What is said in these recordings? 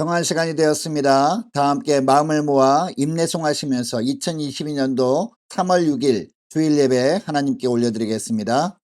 정한 시간이 되었습니다. 다 함께 마음을 모아 임내송하시면서 2022년도 3월 6일 주일 예배 하나님께 올려드리겠습니다.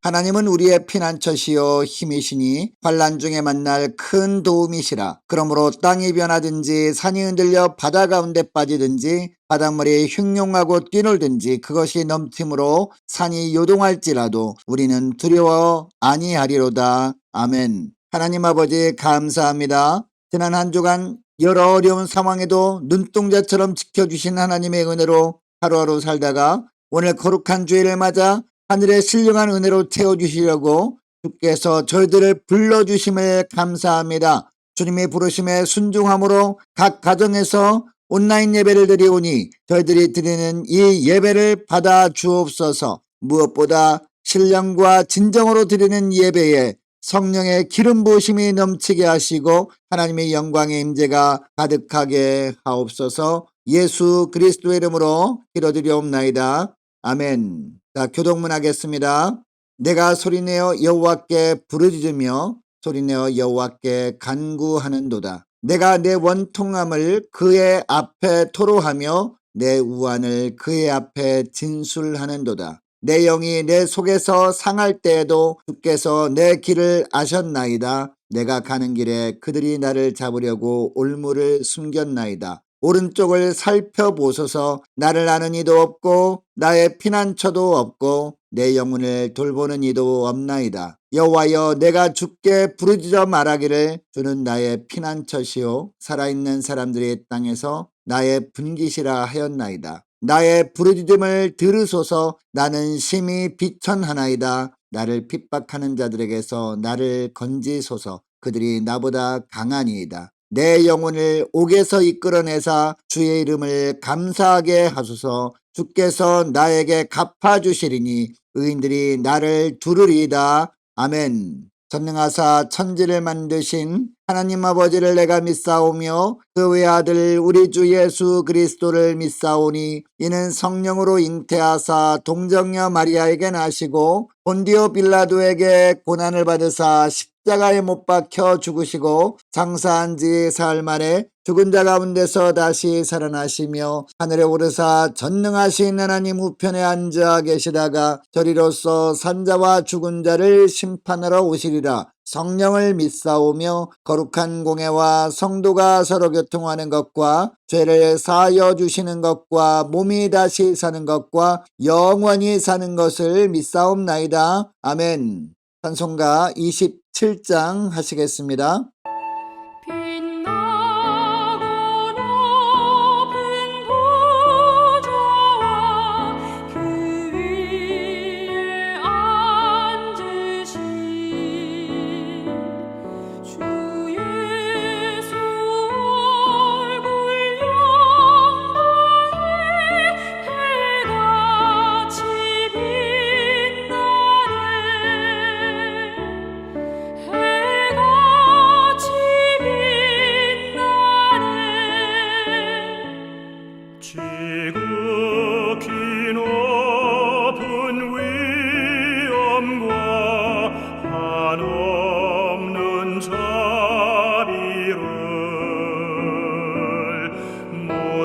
하나님은 우리의 피난처시요 힘이시니 환난 중에 만날 큰 도움이시라. 그러므로 땅이 변하든지 산이 흔들려 바다 가운데 빠지든지 바닷물이 흉용하고 뛰놀든지 그것이 넘침으로 산이 요동할지라도 우리는 두려워 아니하리로다. 아멘. 하나님 아버지 감사합니다. 지난 한 주간 여러 어려운 상황에도 눈동자처럼 지켜주신 하나님의 은혜로 하루하루 살다가 오늘 거룩한 주일을 맞아 하늘의 신령한 은혜로 채워주시려고 주께서 저희들을 불러주심을 감사합니다. 주님의 부르심에 순종함으로 각 가정에서 온라인 예배를 드리오니 저희들이 드리는 이 예배를 받아 주옵소서. 무엇보다 신령과 진정으로 드리는 예배에 성령의 기름 부으심이 넘치게 하시고 하나님의 영광의 임재가 가득하게 하옵소서. 예수 그리스도의 이름으로 기도드리옵나이다. 아멘. 자, 교독문 하겠습니다. 내가 소리내어 여호와께 부르짖으며 소리내어 여호와께 간구하는도다. 내가 내 원통함을 그의 앞에 토로하며 내 우환을 그의 앞에 진술하는도다. 내 영이 내 속에서 상할 때에도 주께서 내 길을 아셨나이다. 내가 가는 길에 그들이 나를 잡으려고 올무를 숨겼나이다. 오른쪽을 살펴보소서. 나를 아는 이도 없고 나의 피난처도 없고 내 영혼을 돌보는 이도 없나이다. 여호와여, 내가 주께 부르짖어 말하기를 주는 나의 피난처시요 살아있는 사람들이 땅에서 나의 분깃이라 하였나이다. 나의 부르짖음을 들으소서. 나는 심히 비천하나이다. 나를 핍박하는 자들에게서 나를 건지소서. 그들이 나보다 강하니이다. 내 영혼을 옥에서 이끌어내사 주의 이름을 감사하게 하소서. 주께서 나에게 갚아주시리니 의인들이 나를 두르리이다. 아멘. 전능하사 천지를 만드신 하나님 아버지를 내가 믿사오며 그 외아들 우리 주 예수 그리스도를 믿사오니 이는 성령으로 잉태하사 동정녀 마리아에게 나시고 본디오 빌라도에게 고난을 받으사 십자가에 못 박혀 죽으시고 장사한 지 사흘 만에 죽은 자 가운데서 다시 살아나시며 하늘에 오르사 전능하신 하나님 우편에 앉아 계시다가 저리로서 산자와 죽은 자를 심판하러 오시리라. 성령을 믿사오며 거룩한 공회와 성도가 서로 교통하는 것과 죄를 사하여 주시는 것과 몸이 다시 사는 것과 영원히 사는 것을 믿사옵나이다. 아멘. 찬송가 27장 하시겠습니다.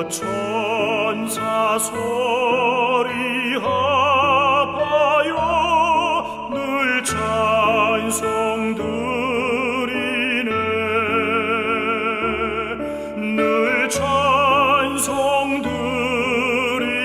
천사 소리하여 늘 찬송 드리네 늘 찬송 드리네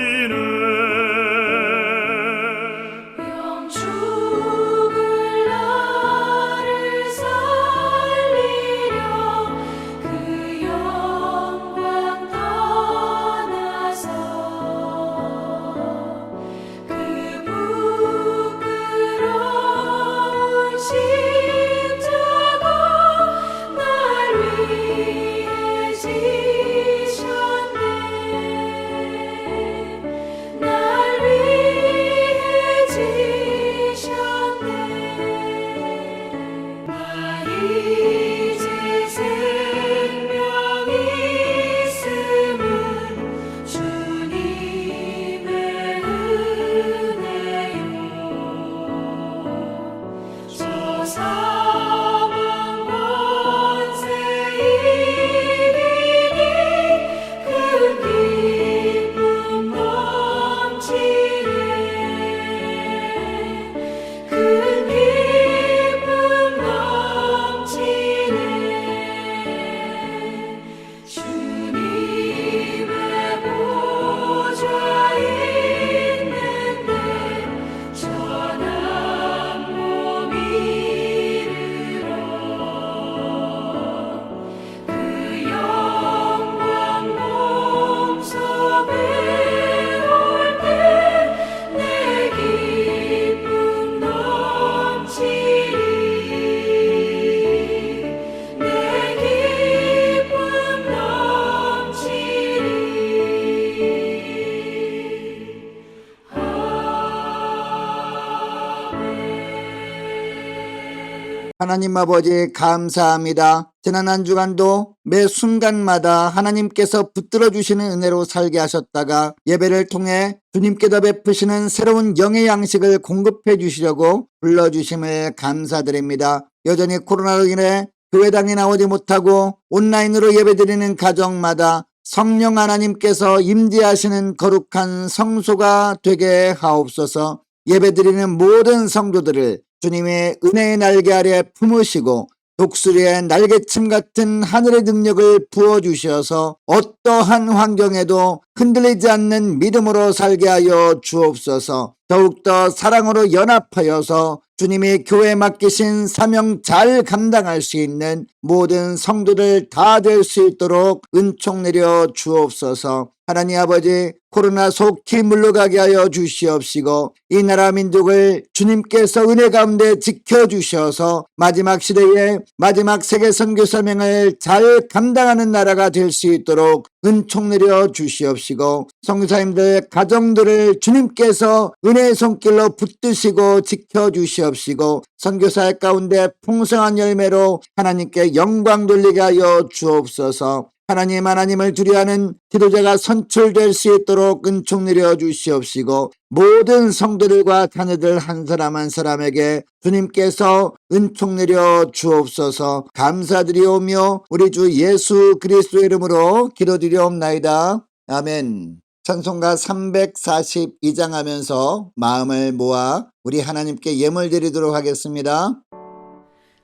하나님 아버지 감사합니다. 지난 한 주간도 매 순간마다 하나님께서 붙들어 주시는 은혜로 살게 하셨다가 예배를 통해 주님께서 베푸시는 새로운 영의 양식을 공급해 주시려고 불러주심을 감사드립니다. 여전히 코로나로 인해 교회당에 나오지 못하고 온라인으로 예배드리는 가정마다 성령 하나님께서 임재하시는 거룩한 성소가 되게 하옵소서. 예배드리는 모든 성도들을 주님의 은혜의 날개 아래 품으시고 독수리의 날개침 같은 하늘의 능력을 부어주셔서 어떠한 환경에도 흔들리지 않는 믿음으로 살게 하여 주옵소서. 더욱더 사랑으로 연합하여서 주님이 교회에 맡기신 사명 잘 감당할 수 있는 모든 성도들 다 될 수 있도록 은총 내려 주옵소서. 하나님 아버지, 코로나 속히 물러가게 하여 주시옵시고 이 나라 민족을 주님께서 은혜 가운데 지켜주셔서 마지막 시대에 마지막 세계 선교 사명을 잘 감당하는 나라가 될 수 있도록 은총 내려 주시옵시고 선교사님들 가정들을 주님께서 은혜의 손길로 붙드시고 지켜주시옵시고 선교사의 가운데 풍성한 열매로 하나님께 영광 돌리게 하여 주옵소서. 하나님을 두려워하는 기도자가 선출될 수 있도록 은총 내려 주시옵시고 모든 성도들과 자녀들 한 사람 한 사람에게 주님께서 은총 내려 주옵소서. 감사드리오며 우리 주 예수 그리스도의 이름으로 기도드리옵나이다. 아멘. 찬송가 342장 하면서 마음을 모아 우리 하나님께 예물 드리도록 하겠습니다.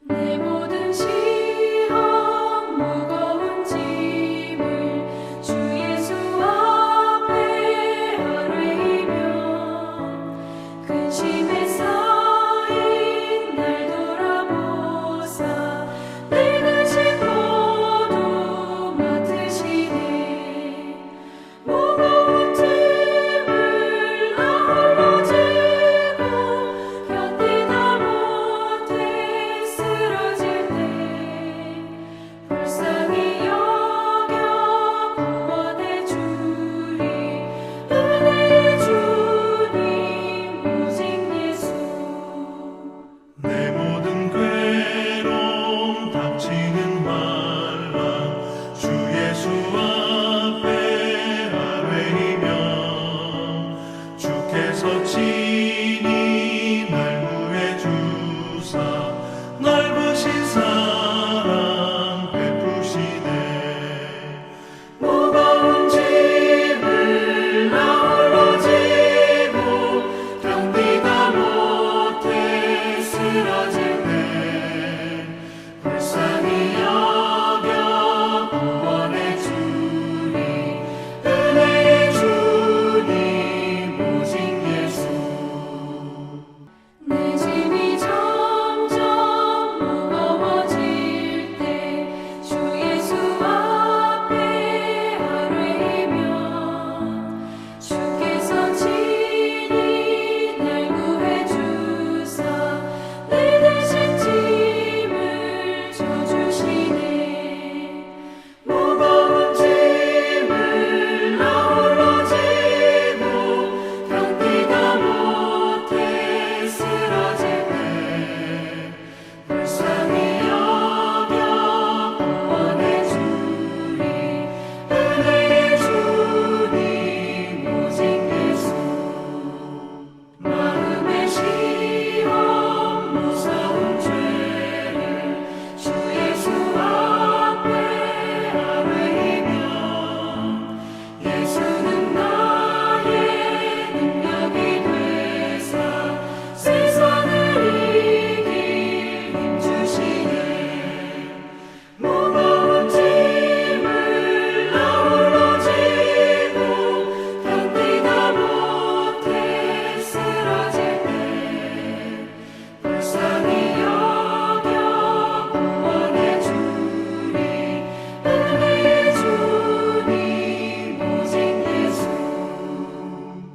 내 모든 시험 무거운 짐을 주 예수 앞에 아뢰이며 근심에 쌓인 날 돌아보사 내 근심 모두 맡으시네 무거운 짐을 나 홀로 지고 견디다 못해 쓰러질 때 불쌍히 여겨 구원해 주리 은혜의 주님 오직 예수 내 모든 괴로움 닥치는 말라 주 예수 앞에 아뢰이며 주께서 친히 날 구해 주사 넓으신 사랑 베푸시네 무거운 짐을 나 홀로 지고 견디다 못해 쓰러질 때 불쌍히 여겨 구원해 주리 은혜의 주님 오직 예수 내 짐이 점점 무거워질 때 주 예수 앞에 아뢰이며 주께서 친히 날 구해 주사 내 대신 짐을 져주시네 무거운 짐을 나 홀로 지고 견디다 못해 쓰러질 때 불쌍히 여겨 구원해 주리 은혜의 주님 오직 예수 마음의 시험 무서운 죄를 주 예수 앞에 아뢰이며 예수는 나의 능력이 되사 세상을 이길 힘 주시네 무거운 짐을 나 홀로 지고 견디다 못해 쓰러질 때 불쌍히 여겨 구원해 주리 은혜의 주님 오직 예수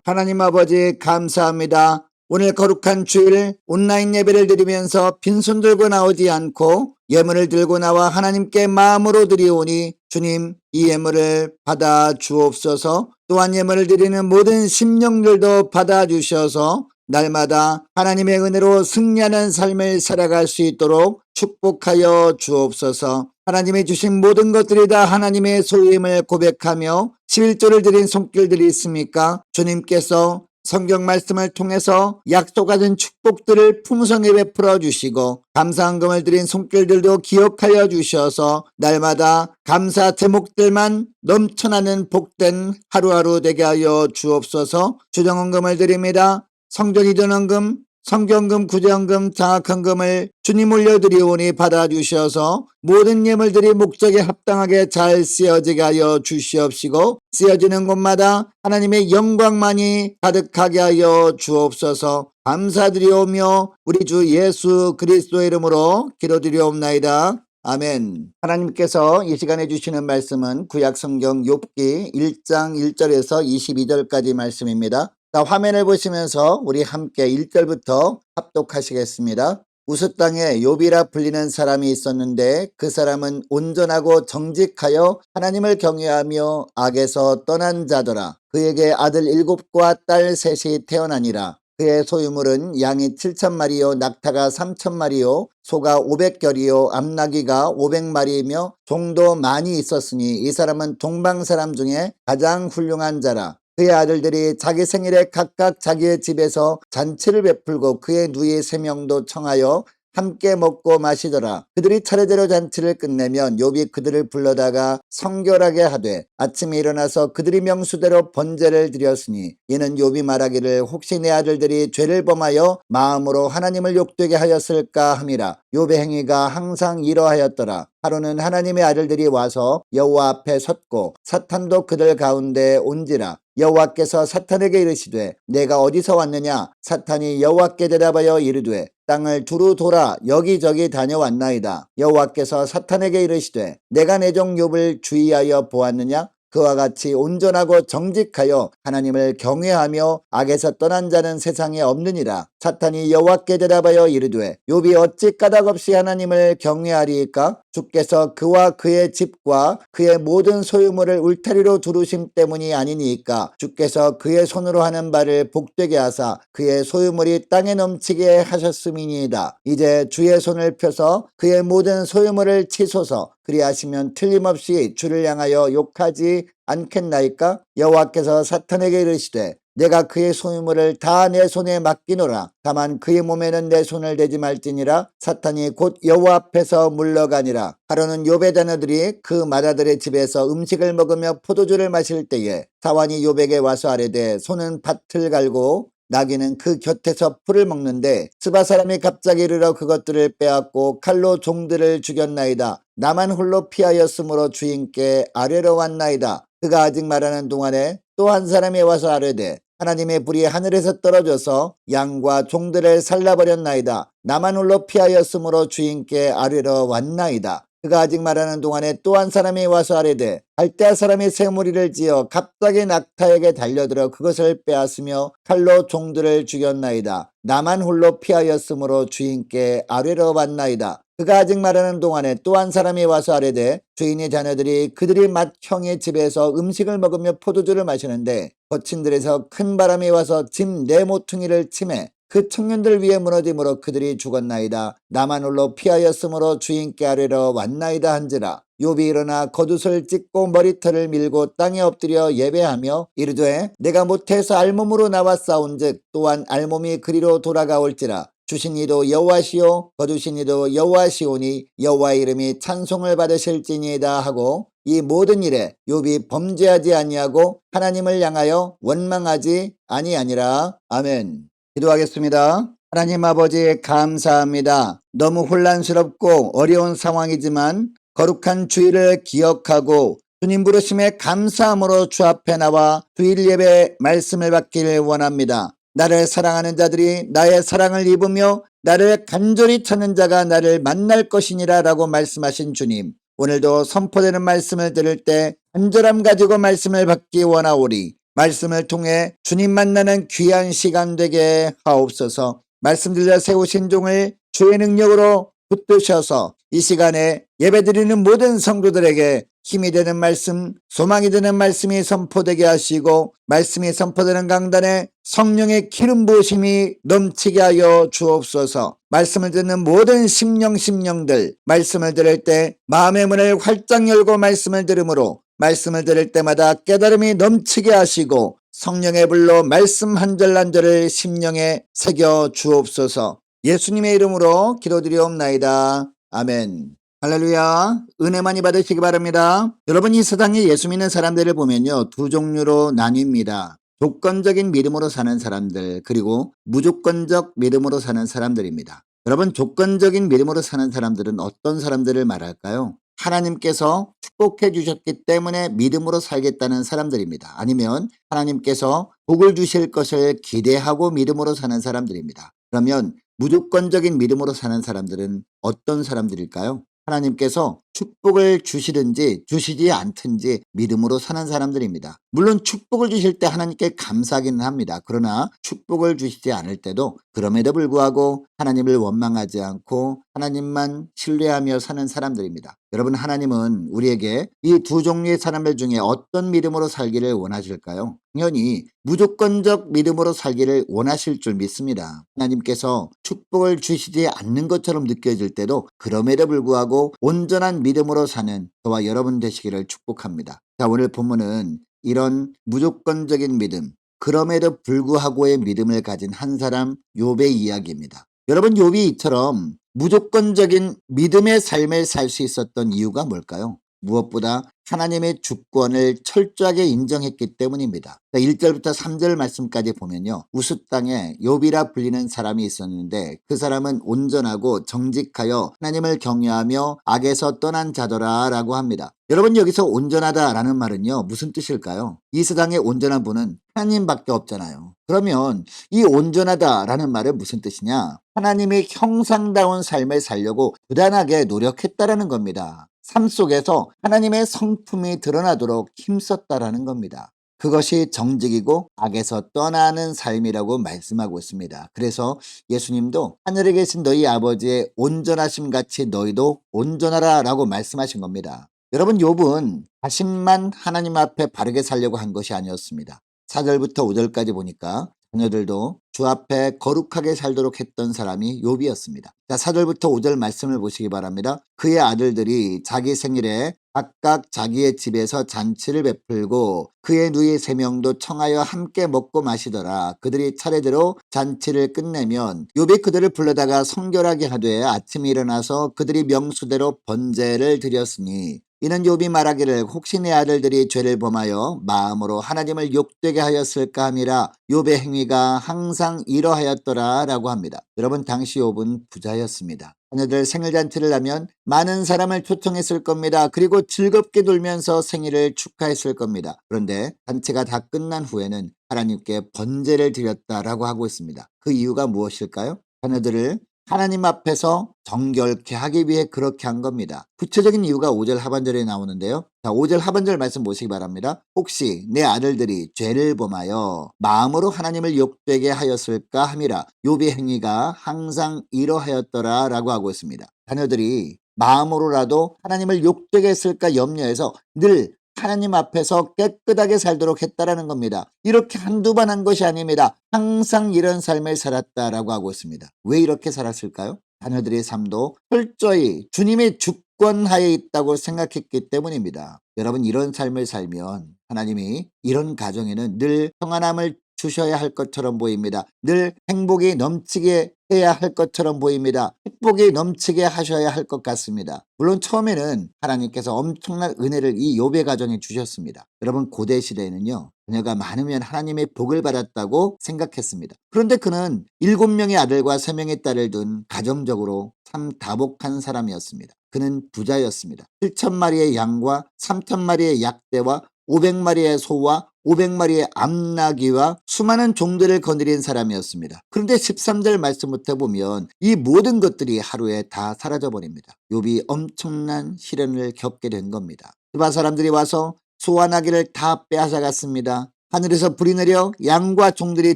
하나님 아버지 감사합니다. 오늘 거룩한 주일 온라인 예배를 드리면서 빈손 들고 나오지 않고 예물을 들고 나와 하나님께 마음으로 드리오니 주님 이 예물을 받아 주옵소서. 또한 예물을 드리는 모든 심령들도 받아 주셔서 날마다 하나님의 은혜로 승리하는 삶을 살아갈 수 있도록 축복하여 주옵소서. 하나님이 주신 모든 것들이 다 하나님의 소유임을 고백하며 11조를 드린 손길들이 있습니까? 주님께서 성경 말씀을 통해서 약속하신 축복들을 풍성히 베풀어 주시고 감사한 금을 드린 손길들도 기억하여 주셔서 날마다 감사 제목들만 넘쳐나는 복된 하루하루 되게 하여 주옵소서. 주정헌금을 드립니다. 성전 이전헌금, 성경금, 구제헌금, 장학헌금을 주님 올려드리오니 받아주셔서 모든 예물들이 목적에 합당하게 잘 쓰여지게 하여 주시옵시고 쓰여지는 곳마다 하나님의 영광만이 가득하게 하여 주옵소서. 감사드리오며 우리 주 예수 그리스도의 이름으로 기도드리옵나이다. 아멘. 하나님께서 이 시간에 주시는 말씀은 구약성경 욥기 1장 1절에서 22절까지 말씀입니다. 자, 화면을 보시면서 우리 함께 1절부터 합독하시겠습니다. 우스 땅에 욥이라 불리는 사람이 있었는데 그 사람은 온전하고 정직하여 하나님을 경외하며 악에서 떠난 자더라. 그에게 아들 7과 딸 3이 태어나니라. 그의 소유물은 양이 7,000마리요 낙타가 3,000마리요 소가 500결이요 암나귀가 500마리이며 종도 많이 있었으니 이 사람은 동방 사람 중에 가장 훌륭한 자라. 그의 아들들이 자기 생일에 각각 자기의 집에서 잔치를 베풀고 그의 누이 3명도 청하여 함께 먹고 마시더라. 그들이 차례대로 잔치를 끝내면 욥이 그들을 불러다가 성결하게 하되 아침에 일어나서 그들이 명수대로 번제를 드렸으니 이는 욥이 말하기를 혹시 내 아들들이 죄를 범하여 마음으로 하나님을 욕되게 하였을까 함이라. 욥의 행위가 항상 이러하였더라. 하루는 하나님의 아들들이 와서 여호와 앞에 섰고 사탄도 그들 가운데 온지라. 여호와께서 사탄에게 이르시되 내가 어디서 왔느냐? 사탄이 여호와께 대답하여 이르되 땅을 두루 돌아 여기저기 다녀왔나이다. 여호와께서 사탄에게 이르시되 내가 내 종 욥을 주의하여 보았느냐? 그와 같이 온전하고 정직하여 하나님을 경외하며 악에서 떠난 자는 세상에 없느니라. 사탄이 여호와께 대답하여 이르되 욥이 어찌 까닭없이 하나님을 경외하리이까? 주께서 그와 그의 집과 그의 모든 소유물을 울타리로 두르심 때문이 아니니까? 주께서 그의 손으로 하는 바를 복되게 하사 그의 소유물이 땅에 넘치게 하셨음이니이다. 이제 주의 손을 펴서 그의 모든 소유물을 치소서. 그리하시면 틀림없이 주를 향하여 욕하지 않겠나이까? 여호와께서 사탄에게 이르시되 내가 그의 소유물을 다 내 손에 맡기노라. 다만 그의 몸에는 내 손을 대지 말지니라. 사탄이 곧 여호와 앞에서 물러가니라. 하루는 욥의 자녀들이 그 마다들의 집에서 음식을 먹으며 포도주를 마실 때에 사환이 욥에게 와서 아뢰되 소는 밭을 갈고 나귀는 그 곁에서 풀을 먹는데 스바 사람이 갑자기 이르러 그것들을 빼앗고 칼로 종들을 죽였나이다. 나만 홀로 피하였으므로 주인께 아뢰러 왔나이다. 그가 아직 말하는 동안에 또 한 사람이 와서 아뢰되 하나님의 불이 하늘에서 떨어져서 양과 종들을 살라버렸나이다. 나만 홀로 피하였으므로 주인께 아뢰러 왔나이다. 그가 아직 말하는 동안에 또 한 사람이 와서 아뢰되 갈대아 사람이 새 무리를 지어 갑자기 낙타에게 달려들어 그것을 빼앗으며 칼로 종들을 죽였나이다. 나만 홀로 피하였으므로 주인께 아뢰러 왔나이다. 그가 아직 말하는 동안에 또 한 사람이 와서 아뢰되 주인의 자녀들이 그들이 맏형의 집에서 음식을 먹으며 포도주를 마시는데 거친들에서 큰 바람이 와서 집 네 모퉁이를 치매 그 청년들 위에 무너짐으로 그들이 죽었나이다. 나만 홀로 피하였으므로 주인께 아뢰러 왔나이다 한지라. 욥이 일어나 겉옷을 찢고 머리털을 밀고 땅에 엎드려 예배하며 이르되 내가 모태에서 알몸으로 나와 싸운즉 또한 알몸이 그리로 돌아가올지라. 주신 이도 여호와시오 거두신 이도 여호와시오니 여호와의 이름이 찬송을 받으실지니이다 하고 이 모든 일에 욥이 범죄하지 아니하고 하나님을 향하여 원망하지 아니하니라. 아멘. 기도하겠습니다. 하나님 아버지 감사합니다. 너무 혼란스럽고 어려운 상황이지만 거룩한 주일을 기억하고 주님 부르심에 감사함으로 주 앞에 나와 주일 예배 말씀을 받기를 원합니다. 나를 사랑하는 자들이 나의 사랑을 입으며 나를 간절히 찾는 자가 나를 만날 것이니라 라고 말씀하신 주님, 오늘도 선포되는 말씀을 들을 때 간절함 가지고 말씀을 받기 원하오리. 말씀을 통해 주님 만나는 귀한 시간 되게 하옵소서. 말씀 들려 세우신 종을 주의 능력으로 붙드셔서 이 시간에 예배드리는 모든 성도들에게 힘이 되는 말씀, 소망이 되는 말씀이 선포되게 하시고 말씀이 선포되는 강단에 성령의 기름 부으심이 넘치게 하여 주옵소서. 말씀을 듣는 모든 심령들 말씀을 들을 때 마음의 문을 활짝 열고 말씀을 들으므로 말씀을 들을 때마다 깨달음이 넘치게 하시고 성령의 불로 말씀 한 절 한 절을 심령에 새겨 주옵소서. 예수님의 이름으로 기도드리옵나이다. 아멘. 할렐루야. 은혜 많이 받으시기 바랍니다. 여러분, 이 세상에 예수 믿는 사람들을 보면요, 두 종류로 나뉩니다. 조건적인 믿음으로 사는 사람들, 그리고 무조건적 믿음으로 사는 사람들입니다. 여러분, 조건적인 믿음으로 사는 사람들은 어떤 사람들을 말할까요? 하나님께서 축복해 주셨기 때문에 믿음으로 살겠다는 사람들입니다. 아니면 하나님께서 복을 주실 것을 기대하고 믿음으로 사는 사람들입니다. 그러면 무조건적인 믿음으로 사는 사람들은 어떤 사람들일까요? 하나님께서 축복을 주시든지 주시지 않든지 믿음으로 사는 사람들입니다. 물론 축복을 주실 때 하나님께 감사하기는 합니다. 그러나 축복을 주시지 않을 때도 그럼에도 불구하고 하나님을 원망하지 않고 하나님만 신뢰하며 사는 사람들입니다. 여러분, 하나님은 우리에게 이 두 종류의 사람들 중에 어떤 믿음으로 살기를 원하실까요? 당연히 무조건적 믿음으로 살기를 원하실 줄 믿습니다. 하나님께서 축복을 주시지 않는 것처럼 느껴질 때도 그럼에도 불구하고 온전한 믿음으로 사는 저와 여러분 되시기를 축복합니다. 자, 오늘 본문은 이런 무조건적인 믿음, 그럼에도 불구하고의 믿음을 가진 한 사람 욥의 이야기입니다. 여러분, 욥이 이처럼 무조건적인 믿음의 삶을 살 수 있었던 이유가 뭘까요? 무엇보다 하나님의 주권을 철저하게 인정했기 때문입니다. 1절부터 3절 말씀까지 보면요, 우스 땅에 욥이라 불리는 사람이 있었는데 그 사람은 온전하고 정직하여 하나님을 경외하며 악에서 떠난 자더라 라고 합니다. 여러분, 여기서 온전하다라는 말은요, 무슨 뜻일까요? 이 세상에 온전한 분은 하나님밖에 없잖아요. 그러면 이 온전하다라는 말은 무슨 뜻이냐? 하나님의 형상다운 삶을 살려고 부단하게 노력했다라는 겁니다. 삶 속에서 하나님의 성품이 드러나도록 힘썼다라는 겁니다. 그것이 정직이고 악에서 떠나는 삶이라고 말씀하고 있습니다. 그래서 예수님도 하늘에 계신 너희 아버지의 온전하심 같이 너희도 온전하라 라고 말씀하신 겁니다. 여러분, 욥은 자신만 하나님 앞에 바르게 살려고 한 것이 아니었습니다. 4절부터 5절까지 보니까 자녀들도 주 앞에 거룩하게 살도록 했던 사람이 욥이었습니다. 자, 4절부터 5절 말씀을 보시기 바랍니다. 그의 아들들이 자기 생일에 각각 자기의 집에서 잔치를 베풀고 그의 누이 3명도 청하여 함께 먹고 마시더라. 그들이 차례대로 잔치를 끝내면 욥이 그들을 불러다가 성결하게 하되 아침에 일어나서 그들이 명수대로 번제를 드렸으니 이는 욥이 말하기를 혹시 내 아들들이 죄를 범하여 마음으로 하나님을 욕되게 하였을까 함이라. 욥의 행위가 항상 이러하였더라 라고 합니다. 여러분, 당시 욥은 부자였습니다. 자녀들 생일잔치를 하면 많은 사람을 초청했을 겁니다. 그리고 즐겁게 놀면서 생일을 축하했을 겁니다. 그런데 잔치가 다 끝난 후에는 하나님께 번제를 드렸다라고 하고 있습니다. 그 이유가 무엇일까요? 자녀들을 하나님 앞에서 정결케 하기 위해 그렇게 한 겁니다. 구체적인 이유가 5절 하반절에 나오는데요. 자, 5절 하반절 말씀 보시기 바랍니다. 혹시 내 아들들이 죄를 범하여 마음으로 하나님을 욕되게 하였을까 함이라. 욥의 행위가 항상 이러하였더라 라고 하고 있습니다. 자녀들이 마음으로라도 하나님을 욕되게 했을까 염려해서 늘 하나님 앞에서 깨끗하게 살도록 했다라는 겁니다. 이렇게 한두 번 한 것이 아닙니다. 항상 이런 삶을 살았다라고 하고 있습니다. 왜 이렇게 살았을까요? 자녀들의 삶도 철저히 주님의 주권하에 있다고 생각했기 때문입니다. 여러분, 이런 삶을 살면 하나님이 이런 가정에는 늘 평안함을 주셔야 할 것처럼 보입니다. 늘 행복이 넘치게 해야 할 것처럼 보입니다. 축복이 넘치게 하셔야 할 것 같습니다. 물론 처음에는 하나님께서 엄청난 은혜를 이 욥의 가정에 주셨습니다. 여러분, 고대 시대에는요, 자녀가 많으면 하나님의 복을 받았다고 생각했습니다. 그런데 그는 7명의 아들과 3명의 딸을 둔 가정적으로 참 다복한 사람이었습니다. 그는 부자였습니다. 7,000마리의 양과 3,000마리의 약대와 500마리의 소와 500마리의 암나귀와 수많은 종들을 거느린 사람이었습니다. 그런데 13절 말씀부터 보면 이 모든 것들이 하루에 다 사라져버립니다. 욥이 엄청난 시련을 겪게 된 겁니다. 스바 사람들이 와서 소와 나귀를 다 빼앗아갔습니다. 하늘에서 불이 내려 양과 종들이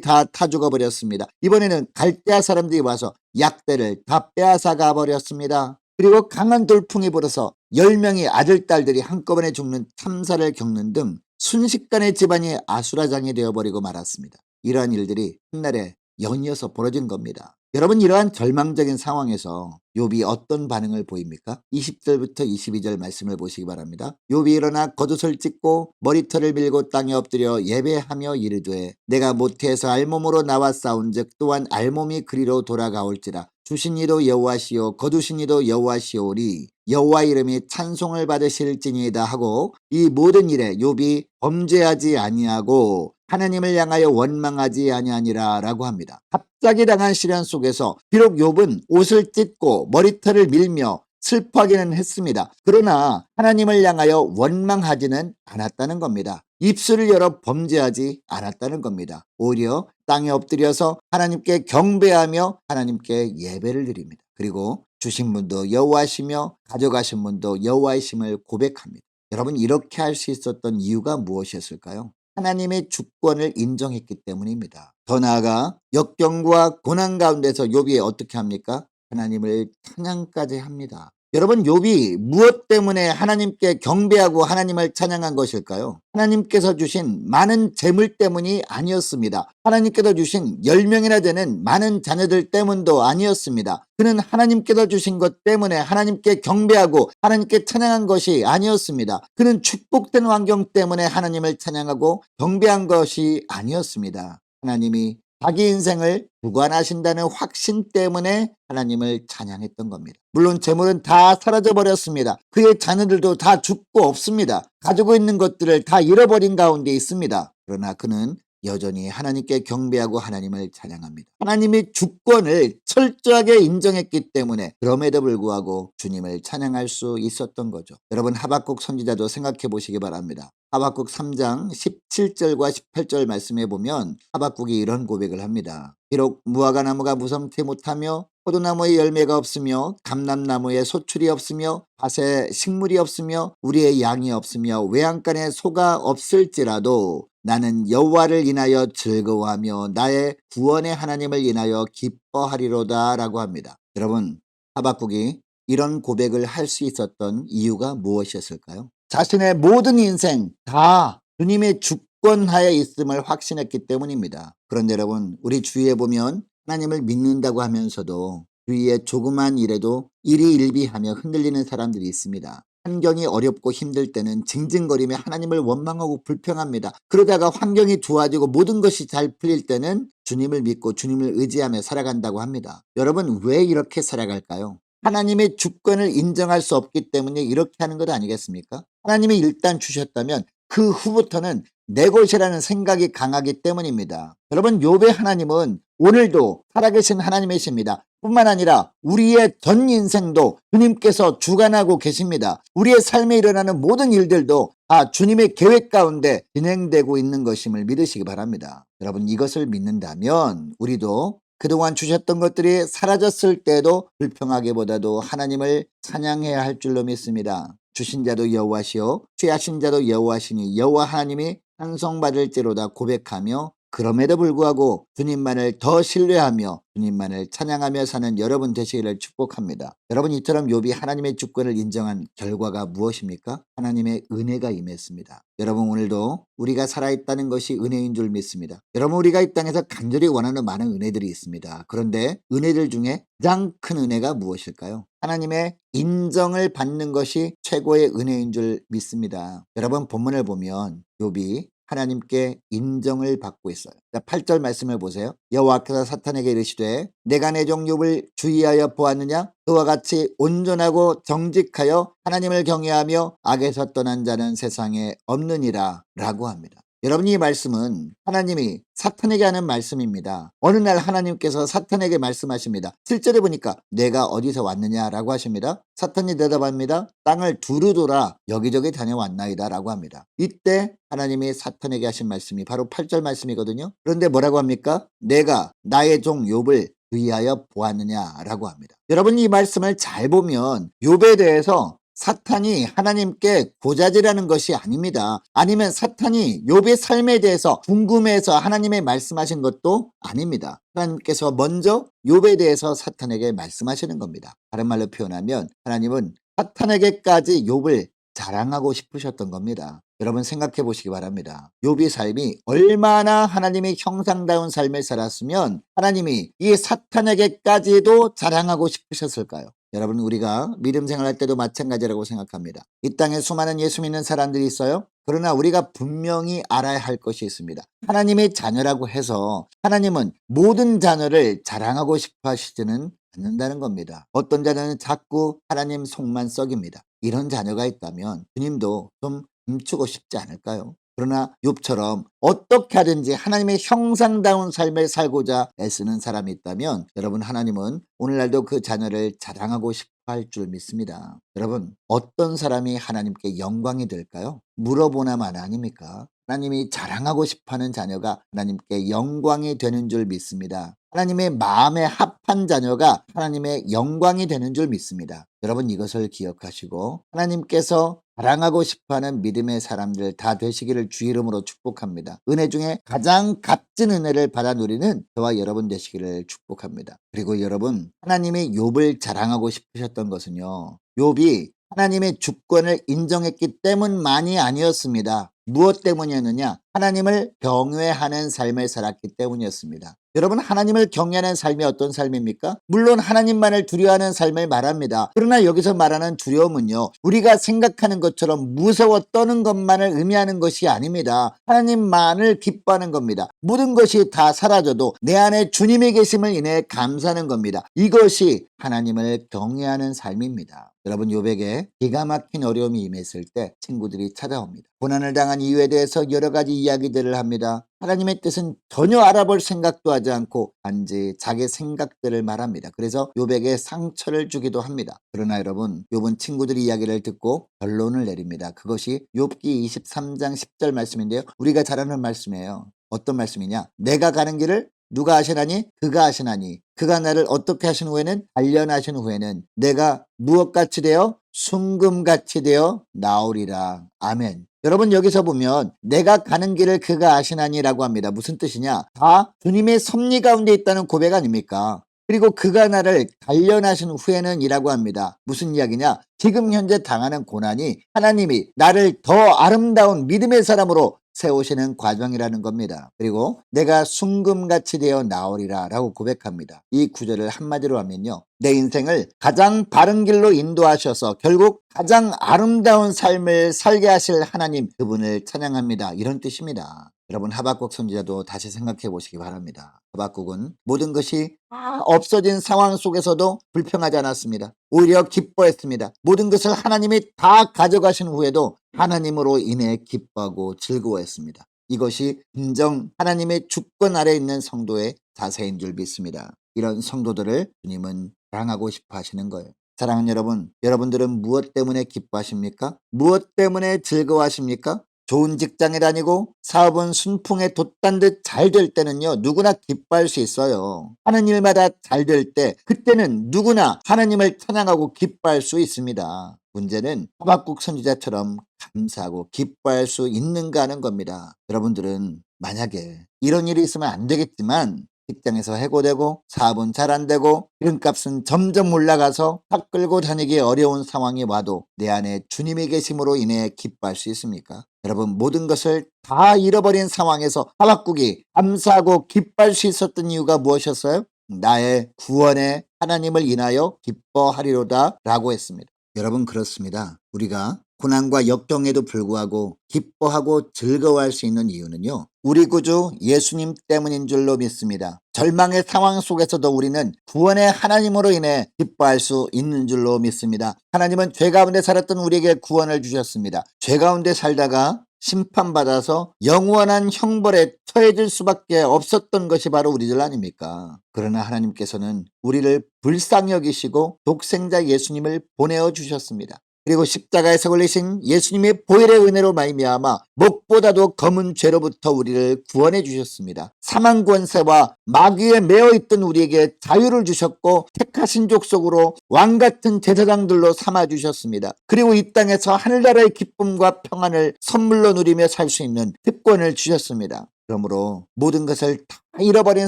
다 타 죽어버렸습니다. 이번에는 갈대아 사람들이 와서 약대를 다 빼앗아가 버렸습니다. 그리고 강한 돌풍이 불어서 10명의 아들, 딸들이 한꺼번에 죽는 참사를 겪는 등 순식간에 집안이 아수라장이 되어버리고 말았습니다. 이러한 일들이 한날에 연이어서 벌어진 겁니다. 여러분, 이러한 절망적인 상황에서 욥이 어떤 반응을 보입니까? 20절부터 22절 말씀을 보시기 바랍니다. 욥이 일어나 겉옷을 찢고 머리털을 밀고 땅에 엎드려 예배하며 이르되 내가 모태에서 알몸으로 나와 싸운즉 또한 알몸이 그리로 돌아가올지라. 주신 이도 여호와시요 거두신 이도 여호와시오리 여호와 이름이 찬송을 받으실지니이다 하고 이 모든 일에 욥이 범죄하지 아니하고 하나님을 향하여 원망하지 아니하니라 라고 합니다. 갑자기 당한 시련 속에서 비록 욥은 옷을 찢고 머리털을 밀며 슬퍼하기는 했습니다. 그러나 하나님을 향하여 원망하지는 않았다는 겁니다. 입술을 열어 범죄하지 않았다는 겁니다. 오히려 땅에 엎드려서 하나님께 경배하며 하나님께 예배를 드립니다. 그리고 주신 분도 여호와시며 가져가신 분도 여호와이심을 고백합니다. 여러분, 이렇게 할 수 있었던 이유가 무엇이었을까요? 하나님의 주권을 인정했기 때문입니다. 더 나아가 역경과 고난 가운데서 욥이 어떻게 합니까? 하나님을 찬양까지 합니다. 여러분, 욥이 무엇 때문에 하나님께 경배하고 하나님을 찬양한 것일까요? 하나님께서 주신 많은 재물 때문이 아니었습니다. 하나님께서 주신 10명이나 되는 많은 자녀들 때문도 아니었습니다. 그는 하나님께서 주신 것 때문에 하나님께 경배하고 하나님께 찬양한 것이 아니었습니다. 그는 축복된 환경 때문에 하나님을 찬양하고 경배한 것이 아니었습니다. 하나님이 자기 인생을 주관하신다는 확신 때문에 하나님을 찬양했던 겁니다. 물론 재물은 다 사라져 버렸습니다. 그의 자녀들도 다 죽고 없습니다. 가지고 있는 것들을 다 잃어버린 가운데 있습니다. 그러나 그는 여전히 하나님께 경배하고 하나님을 찬양합니다. 하나님이 주권을 철저하게 인정했기 때문에 그럼에도 불구하고 주님을 찬양할 수 있었던 거죠. 여러분, 하박국 선지자도 생각해 보시기 바랍니다. 하박국 3장 17절과 18절 말씀에 보면 하박국이 이런 고백을 합니다. 비록 무화과 나무가 무성치 못하며 포도나무에 열매가 없으며 감람나무에 소출이 없으며 밭에 식물이 없으며 우리의 양이 없으며 외양간에 소가 없을지라도 나는 여호와를 인하여 즐거워하며 나의 구원의 하나님을 인하여 기뻐하리로다 라고 합니다. 여러분, 하박국이 이런 고백을 할 수 있었던 이유가 무엇이었을까요? 자신의 모든 인생 다 주님의 주권하에 있음을 확신했기 때문입니다. 그런데 여러분, 우리 주위에 보면 하나님을 믿는다고 하면서도 주위의 조그만 일에도 일희일비하며 흔들리는 사람들이 있습니다. 환경이 어렵고 힘들 때는 징징거리며 하나님을 원망하고 불평합니다. 그러다가 환경이 좋아지고 모든 것이 잘 풀릴 때는 주님을 믿고 주님을 의지하며 살아간다고 합니다. 여러분, 왜 이렇게 살아갈까요? 하나님의 주권을 인정할 수 없기 때문에 이렇게 하는 것 아니겠습니까? 하나님이 일단 주셨다면 그 후부터는 내 것이라는 생각이 강하기 때문입니다. 여러분, 욥의 하나님은 오늘도 살아계신 하나님이십니다. 뿐만 아니라 우리의 전 인생도 주님께서 주관하고 계십니다. 우리의 삶에 일어나는 모든 일들도 다 주님의 계획 가운데 진행되고 있는 것임을 믿으시기 바랍니다. 여러분, 이것을 믿는다면 우리도 그동안 주셨던 것들이 사라졌을 때도 불평하기보다도 하나님을 찬양해야 할 줄로 믿습니다. 주신 자도 여호와시요 취하신 자도 여호와시니 여호와 하나님이 찬송받을지로다 고백하며 그럼에도 불구하고 주님만을 더 신뢰하며 주님만을 찬양하며 사는 여러분 되시기를 축복합니다. 여러분, 이처럼 욥이 하나님의 주권을 인정한 결과가 무엇입니까? 하나님의 은혜가 임했습니다. 여러분, 오늘도 우리가 살아있다는 것이 은혜인 줄 믿습니다. 여러분, 우리가 이 땅에서 간절히 원하는 많은 은혜들이 있습니다. 그런데 은혜들 중에 가장 큰 은혜가 무엇일까요? 하나님의 인정을 받는 것이 최고의 은혜인 줄 믿습니다. 여러분, 본문을 보면 욥이 하나님께 인정을 받고 있어요. 8절 말씀을 보세요. 여호와께서 사탄에게 이르시되 내가 내 종 욥을 주의하여 보았느냐? 그와 같이 온전하고 정직하여 하나님을 경외하며 악에서 떠난 자는 세상에 없느니라 라고 합니다. 여러분, 이 말씀은 하나님이 사탄에게 하는 말씀입니다. 어느 날 하나님께서 사탄에게 말씀하십니다. 7절에 보니까 내가 어디서 왔느냐라고 하십니다. 사탄이 대답합니다. 땅을 두루 돌아 여기저기 다녀왔나이다 라고 합니다. 이때 하나님이 사탄에게 하신 말씀이 바로 8절 말씀이거든요. 그런데 뭐라고 합니까? 내가 나의 종 욥을 주의하여 보았느냐라고 합니다. 여러분, 이 말씀을 잘 보면 욥에 대해서 사탄이 하나님께 고자질하는 것이 아닙니다. 아니면 사탄이 욥의 삶에 대해서 궁금해서 하나님의 말씀하신 것도 아닙니다. 하나님께서 먼저 욥에 대해서 사탄에게 말씀하시는 겁니다. 다른 말로 표현하면 하나님은 사탄에게까지 욥을 자랑하고 싶으셨던 겁니다. 여러분 생각해 보시기 바랍니다. 욥의 삶이 얼마나 하나님의 형상다운 삶을 살았으면 하나님이 이 사탄에게까지도 자랑하고 싶으셨을까요? 여러분 우리가 믿음 생활할 때도 마찬가지라고 생각합니다. 이 땅에 수많은 예수 믿는 사람들이 있어요. 그러나 우리가 분명히 알아야 할 것이 있습니다. 하나님의 자녀라고 해서 하나님은 모든 자녀를 자랑하고 싶어 하시지는 않는다는 겁니다. 어떤 자녀는 자꾸 하나님 속만 썩입니다. 이런 자녀가 있다면 주님도 좀 감추고 싶지 않을까요? 그러나 욥처럼 어떻게 하든지 하나님의 형상다운 삶을 살고자 애쓰는 사람이 있다면 여러분 하나님은 오늘날도 그 자녀를 자랑하고 싶어 할 줄 믿습니다. 여러분 어떤 사람이 하나님께 영광이 될까요? 물어보나만 아닙니까? 하나님이 자랑하고 싶어하는 자녀가 하나님께 영광이 되는 줄 믿습니다. 하나님의 마음에 합한 자녀가 하나님의 영광이 되는 줄 믿습니다. 여러분 이것을 기억하시고 하나님께서 자랑하고 싶어하는 믿음의 사람들 다 되시기를 주 이름으로 축복합니다. 은혜 중에 가장 값진 은혜를 받아 누리는 저와 여러분 되시기를 축복합니다. 그리고 여러분 하나님이 욥을 자랑하고 싶으셨던 것은요. 욥이 하나님의 주권을 인정했기 때문만이 아니었습니다. 무엇 때문이었느냐? 하나님을 경외하는 삶을 살았기 때문이었습니다. 여러분 하나님을 경외하는 삶이 어떤 삶입니까? 물론 하나님만을 두려워하는 삶을 말합니다. 그러나 여기서 말하는 두려움은요. 우리가 생각하는 것처럼 무서워 떠는 것만을 의미하는 것이 아닙니다. 하나님만을 기뻐하는 겁니다. 모든 것이 다 사라져도 내 안에 주님이 계심을 인해 감사하는 겁니다. 이것이 하나님을 경외하는 삶입니다. 여러분 욥에게 기가 막힌 어려움이 임했을 때 친구들이 찾아옵니다. 고난을 당한 이유에 대해서 여러 가지 이야기들을 합니다. 하나님의 뜻은 전혀 알아볼 생각도 하지 않고 단지 자기 생각들을 말합니다. 그래서 욥에게 상처를 주기도 합니다. 그러나 여러분 욥은 친구들의 이야기를 듣고 결론을 내립니다. 그것이 욥기 23장 10절 말씀인데요. 우리가 잘 아는 말씀이에요. 어떤 말씀이냐? 내가 가는 길을 누가 아시나니? 그가 아시나니. 그가 나를 어떻게 하신 후에는 단련하신 후에는 내가 무엇같이 되어 순금같이 되어 나오리라. 아멘. 여러분 여기서 보면 내가 가는 길을 그가 아시나니라고 합니다. 무슨 뜻이냐? 다 주님의 섭리 가운데 있다는 고백 아닙니까? 그리고 그가 나를 단련하신 후에는 이라고 합니다. 무슨 이야기냐? 지금 현재 당하는 고난이 하나님이 나를 더 아름다운 믿음의 사람으로 세우시는 과정이라는 겁니다. 그리고 내가 순금같이 되어 나오리라 라고 고백합니다. 이 구절을 한마디로 하면요. 내 인생을 가장 바른 길로 인도하셔서 결국 가장 아름다운 삶을 살게 하실 하나님 그분을 찬양합니다. 이런 뜻입니다. 여러분 하박국 선지자도 다시 생각해 보시기 바랍니다. 하박국은 모든 것이 다 없어진 상황 속에서도 불평하지 않았습니다. 오히려 기뻐했습니다. 모든 것을 하나님이 다 가져가신 후에도 하나님으로 인해 기뻐하고 즐거워했습니다. 이것이 진정 하나님의 주권 아래 있는 성도의 자세인 줄 믿습니다. 이런 성도들을 주님은 사랑하고 싶어 하시는 거예요. 사랑하는 여러분, 여러분들은 무엇 때문에 기뻐하십니까? 무엇 때문에 즐거워하십니까? 좋은 직장에 다니고 사업은 순풍에 돛단 듯 잘 될 때는요 누구나 기뻐할 수 있어요. 하는 일마다 잘 될 때 그때는 누구나 하나님을 찬양하고 기뻐할 수 있습니다. 문제는 하박국 선지자처럼 감사하고 기뻐할 수 있는가 하는 겁니다. 여러분들은 만약에 이런 일이 있으면 안 되겠지만 직장에서 해고되고 사업은 잘 안 되고 기름값은 점점 올라가서 차 끌고 다니기 어려운 상황이 와도 내 안에 주님이 계심으로 인해 기뻐할 수 있습니까? 여러분 모든 것을 다 잃어버린 상황에서 하박국이 감사하고 기뻐할 수 있었던 이유가 무엇이었어요? 나의 구원에 하나님을 인하여 기뻐하리로다 라고 했습니다. 여러분 그렇습니다. 우리가 고난과 역경에도 불구하고 기뻐하고 즐거워할 수 있는 이유는요. 우리 구주 예수님 때문인 줄로 믿습니다. 절망의 상황 속에서도 우리는 구원의 하나님으로 인해 기뻐할 수 있는 줄로 믿습니다. 하나님은 죄 가운데 살았던 우리에게 구원을 주셨습니다. 죄 가운데 살다가 심판받아서 영원한 형벌에 처해질 수밖에 없었던 것이 바로 우리들 아닙니까? 그러나 하나님께서는 우리를 불쌍히 여기시고 독생자 예수님을 보내어 주셨습니다. 그리고 십자가에서 걸리신 예수님의 보혈의 은혜로 말미암아 목보다도 검은 죄로부터 우리를 구원해 주셨습니다. 사망 권세와 마귀에 매어 있던 우리에게 자유를 주셨고 택하신 족속으로 왕같은 제사장들로 삼아 주셨습니다. 그리고 이 땅에서 하늘나라의 기쁨과 평안을 선물로 누리며 살 수 있는 특권을 주셨습니다. 그러므로 모든 것을 다 잃어버린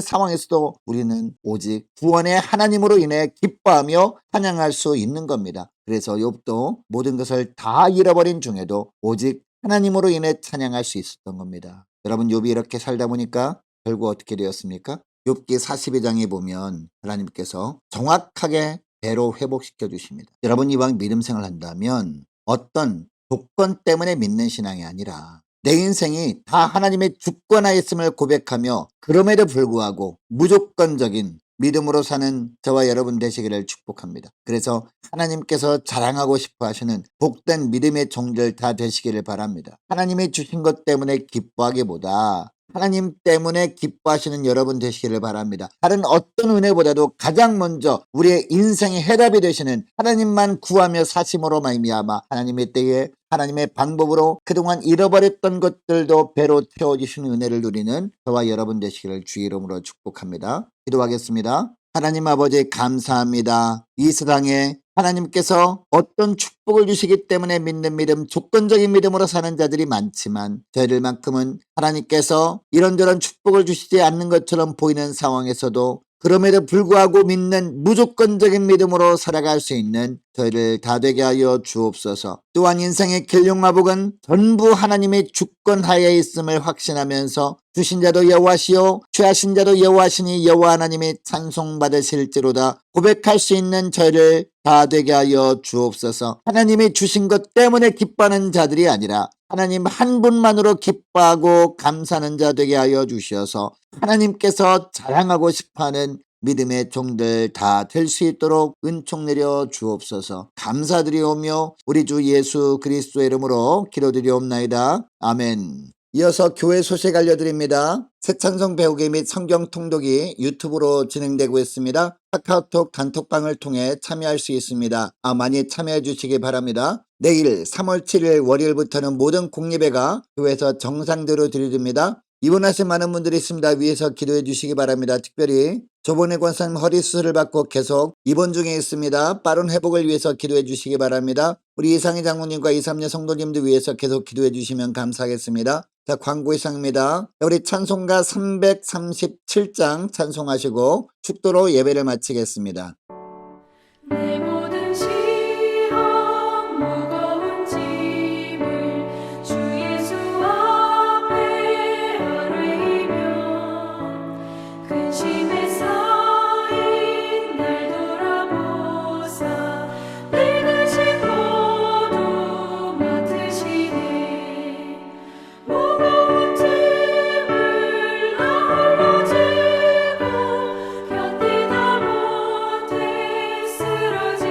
상황에서도 우리는 오직 구원의 하나님으로 인해 기뻐하며 찬양할 수 있는 겁니다. 그래서 욥도 모든 것을 다 잃어버린 중에도 오직 하나님으로 인해 찬양할 수 있었던 겁니다. 여러분, 욥이 이렇게 살다 보니까 결국 어떻게 되었습니까? 욥기 42장에 보면 하나님께서 정확하게 배로 회복시켜 주십니다. 여러분, 이왕 믿음 생활을 한다면 어떤 조건 때문에 믿는 신앙이 아니라 내 인생이 다 하나님의 주권하에 있음을 고백하며 그럼에도 불구하고 무조건적인 믿음으로 사는 저와 여러분 되시기를 축복합니다. 그래서 하나님께서 자랑하고 싶어 하시는 복된 믿음의 종들 다 되시기를 바랍니다. 하나님이 주신 것 때문에 기뻐하기보다 하나님 때문에 기뻐하시는 여러분 되시기를 바랍니다. 다른 어떤 은혜보다도 가장 먼저 우리의 인생의 해답이 되시는 하나님만 구하며 사심으로 말미암아 하나님의 때에 하나님의 방법으로 그동안 잃어버렸던 것들도 배로 채워주시는 은혜를 누리는 저와 여러분 되시기를 주의 이름으로 축복합니다. 기도하겠습니다. 하나님 아버지, 감사합니다. 이 세상에 하나님께서 어떤 축복을 주시기 때문에 믿는 믿음, 조건적인 믿음으로 사는 자들이 많지만 저희들만큼은 하나님께서 이런저런 축복을 주시지 않는 것처럼 보이는 상황에서도 그럼에도 불구하고 믿는 무조건적인 믿음으로 살아갈 수 있는 저희를 다 되게 하여 주옵소서. 또한 인생의 길흉마복은 전부 하나님의 주권하에 있음을 확신하면서 주신 자도 여호와시요 취하신 자도 여호와시니 여호와 하나님의 찬송받으실지로다 고백할 수 있는 저희를 다 되게 하여 주옵소서. 하나님이 주신 것 때문에 기뻐하는 자들이 아니라 하나님 한 분만으로 기뻐하고 감사하는 자 되게 하여 주셔서 하나님께서 자랑하고 싶어하는 믿음의 종들 다 될 수 있도록 은총 내려 주옵소서. 감사드리오며 우리 주 예수 그리스도의 이름으로 기도드리옵나이다. 아멘. 이어서 교회 소식 알려드립니다. 새 찬송 배우기 및 성경 통독이 유튜브로 진행되고 있습니다. 카카오톡 단톡방을 통해 참여할 수 있습니다. 많이 참여해 주시기 바랍니다. 내일 3월 7일 월요일부터는 모든 공예배가 교회에서 정상대로 드려집니다. 입원하신 많은 분들이 있습니다. 위에서 기도해 주시기 바랍니다. 특별히 조본의 권사님 허리 수술을 받고 계속 입원 중에 있습니다. 빠른 회복을 위해서 기도해 주시기 바랍니다. 우리 이상희 장로님과 이삼녀 성도님들 위해서 계속 기도해 주시면 감사하겠습니다. 자, 광고 이상입니다. 우리 찬송가 337장 찬송하시고 축도로 예배를 마치겠습니다. 내 모든 시험 무거운 짐을 주 예수 앞에 아뢰이며 근심에 쌓인 날 돌아보사 내 근심 모두 맡으시네 무거운 짐을 나 홀로 지고 견디다 못해 쓰러져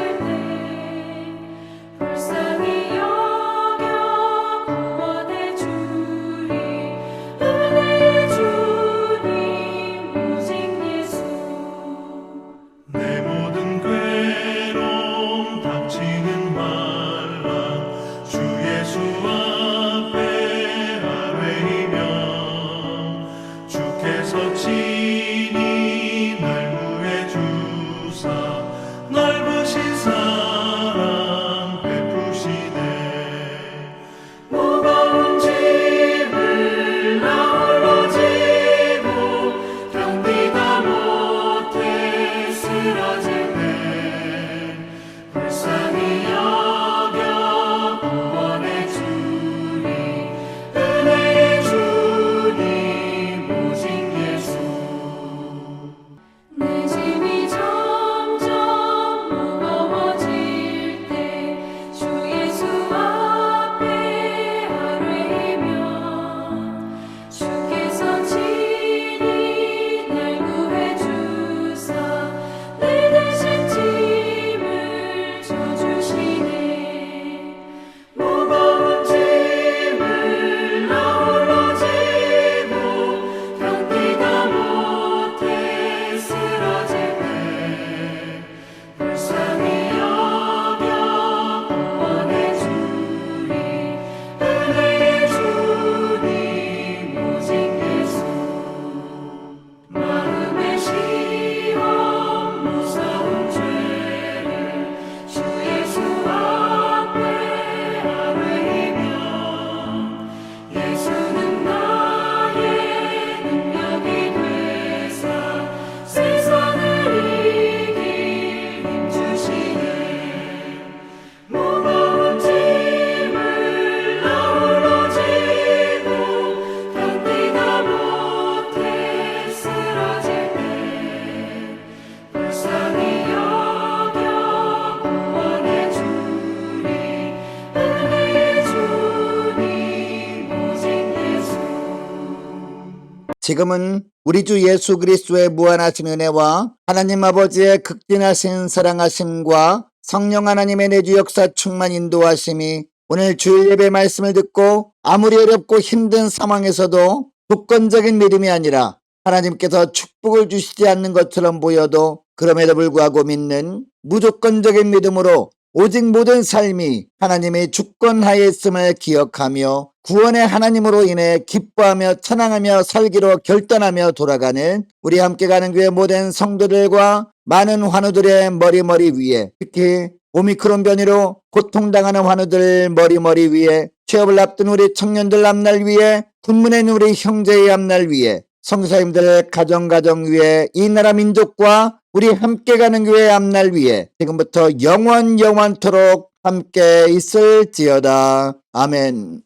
지금은 우리 주 예수 그리스도의 무한하신 은혜와 하나님 아버지의 극진하신 사랑하심과 성령 하나님의 내주 역사 충만 인도하심이 오늘 주일 예배 말씀을 듣고 아무리 어렵고 힘든 상황에서도 조건적인 믿음이 아니라 하나님께서 축복을 주시지 않는 것처럼 보여도 그럼에도 불구하고 믿는 무조건적인 믿음으로 오직 모든 삶이 하나님의 주권하에 있음을 기억하며 구원의 하나님으로 인해 기뻐하며 찬양하며 살기로 결단하며 돌아가는 우리 함께 가는 교회 모든 성도들과 많은 환우들의 머리 위에, 특히 오미크론 변이로 고통당하는 환우들 머리 위에, 취업을 앞둔 우리 청년들 앞날 위에, 군문에 있는 우리 형제의 앞날 위에, 성사님들 가정 위에, 이 나라 민족과 우리 함께 가는 교회 앞날 위에 지금부터 영원토록 함께 있을지어다. 아멘.